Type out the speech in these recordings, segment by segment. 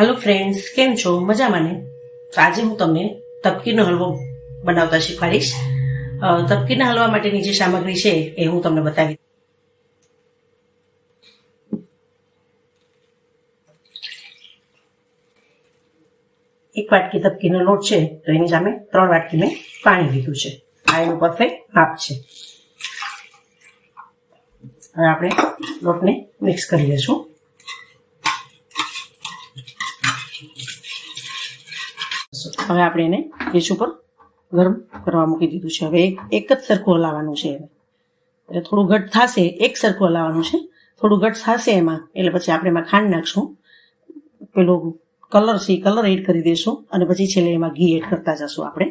Hello friends, કેમ છો? મજામાં ને? તો આજે હું તમને તપકીરનો હલવો બનાવતા શીખવાડીશ. તપકીરના હલવા માટેની જે સામગ્રી છે એ હું તમને બતાવી. એક વાટકી તપકીરનો લોટ છે તો એની સામે 3 વાટકી મેં પાણી લીધું છે. આ એનું પરફેક્ટ માપ છે. હવે આપણે લોટને મિક્સ કરી લઈશું. હવે આપણે એને ગેસ ઉપર ગરમ કરવા મૂકી દીધું છે. હવે એક જ સરખું હલાવવાનું છે. એટલે થોડું ઘટ થશે, એક સરખું હલાવવાનું છે. થોડું ઘટ થશે એમાં એટલે પછી આપણે એમાં ખાંડ નાખશું. પેલો કલર છે કલર એડ કરી દઈશું અને પછી છેલ્લે એમાં ઘી એડ કરતા જશું આપણે.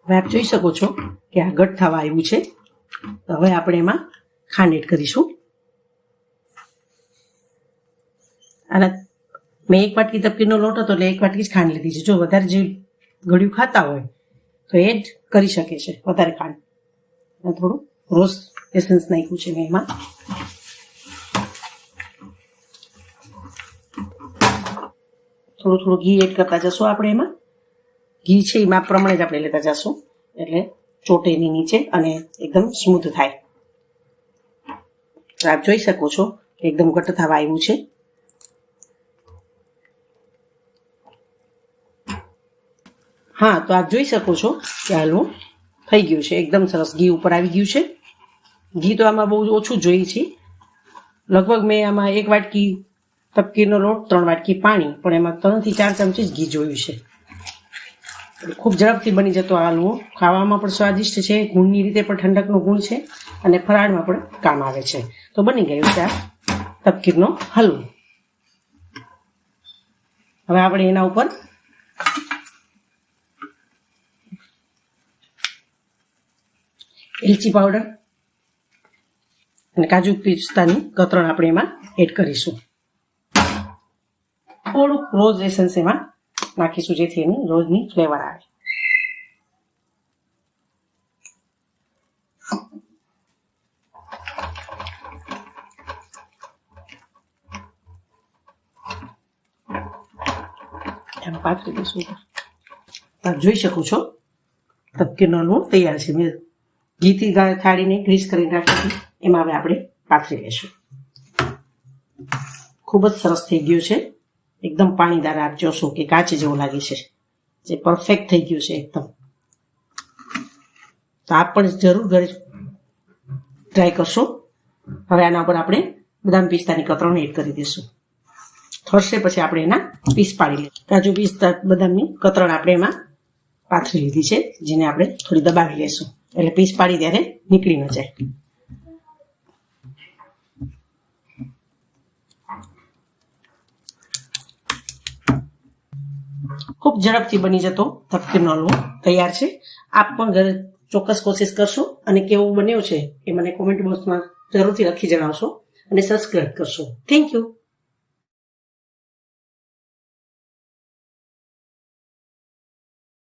હવે આપ જોઈ શકો છો કે આ ઘટ થવા આવ્યું છે. તો હવે આપણે એમાં ખાંડ એડ કરીશું. અને મેં 1 વાટકી તપકીરનો લોટ હતો એટલે 1 વાટકી જ ખાંડ લીધી છે. જો વધારે જે ગળ્યું ખાતા હોય તો એડ કરી શકે છે વધારે ખાંડ. થોડું રોઝ એસન્સ નાખ્યું છે મેં એમાં. થોડું થોડું ઘી એડ કરતા જશું આપણે એમાં. ઘી છે એ માપ પ્રમાણે જ આપણે લેતા જશું એટલે ચોટે નહીં નીચે અને એકદમ સ્મૂથ થાય. તો આપ જોઈ શકો છો કે એકદમ ઘટ્ટ થવા આવ્યું છે. હા, તો આપ જોઈ શકો છો કે હલવો થઈ ગયું છે. એકદમ સરસ ઘી ઉપર આવી ગયું છે. ઘી તો આમાં બહુ ઓછું જોઈએ છે. લગભગ મેં આમાં 1 વાટકી તપકીરનો લોટ, 3 વાટકી પાણી, પણ એમાં 3 થી 4 ચમચી જ ઘી જોયું છે. ખૂબ ઝડપથી બની જતો આ હલવો. ખાવામાં પણ સ્વાદિષ્ટ છે, ગુણની રીતે પણ ઠંડકનો ગુણ છે અને ફરાળમાં પણ કામ આવે છે. તો બની ગયું છે આ તપકીરનો હલવો. હવે આપણે એના ઉપર એલચી પાવડર અને કાજુ પિસ્તાની કતરણ આપણે એમાં એડ કરીશું. થોડુંક રોઝ એસન્સ એમાં નાખીશું જેથી એની રોઝની ફ્લેવર આવે. એમ પાથરી દઈશું. આપ જોઈ શકો છો તપકીરનો હલવો તૈયાર છે. મેં ઘીથી થાળીને ગ્રીસ કરીને રાખી હતી એમાં હવે આપણે પાથરી લઈશું. ખૂબ જ સરસ થઈ ગયું છે. એકદમ પાણીદાર આપ જોશો કે કાચ જેવું લાગે છે. જે પરફેક્ટ થઈ ગયું છે એકદમ. તો આપ પણ જરૂર ઘરે ટ્રાય કરશો. હવે આના ઉપર આપણે બદામ પિસ્તાની કતરણ એડ કરી દઈશું. થશે પછી આપણે એના પીસ પાડી લઈશું. કાજુ પિસ્તા બદામની કતરણ આપણે એમાં પાથરી લીધી છે, જેને આપણે થોડી દબાવી લઈશું એટલે પીસ પાડી ત્યારે નીકળી ન જાય. ખૂબ ઝડપથી બની જતો તપકીરનો હલવો તૈયાર છે. આપ પણ ઘરે ચોક્કસ કોશિશ કરશો અને કેવો બન્યો છે એ મને કોમેન્ટ બોક્સમાં જરૂરથી લખી જણાવશો અને સબસ્ક્રાઇબ કરશો. Thank you.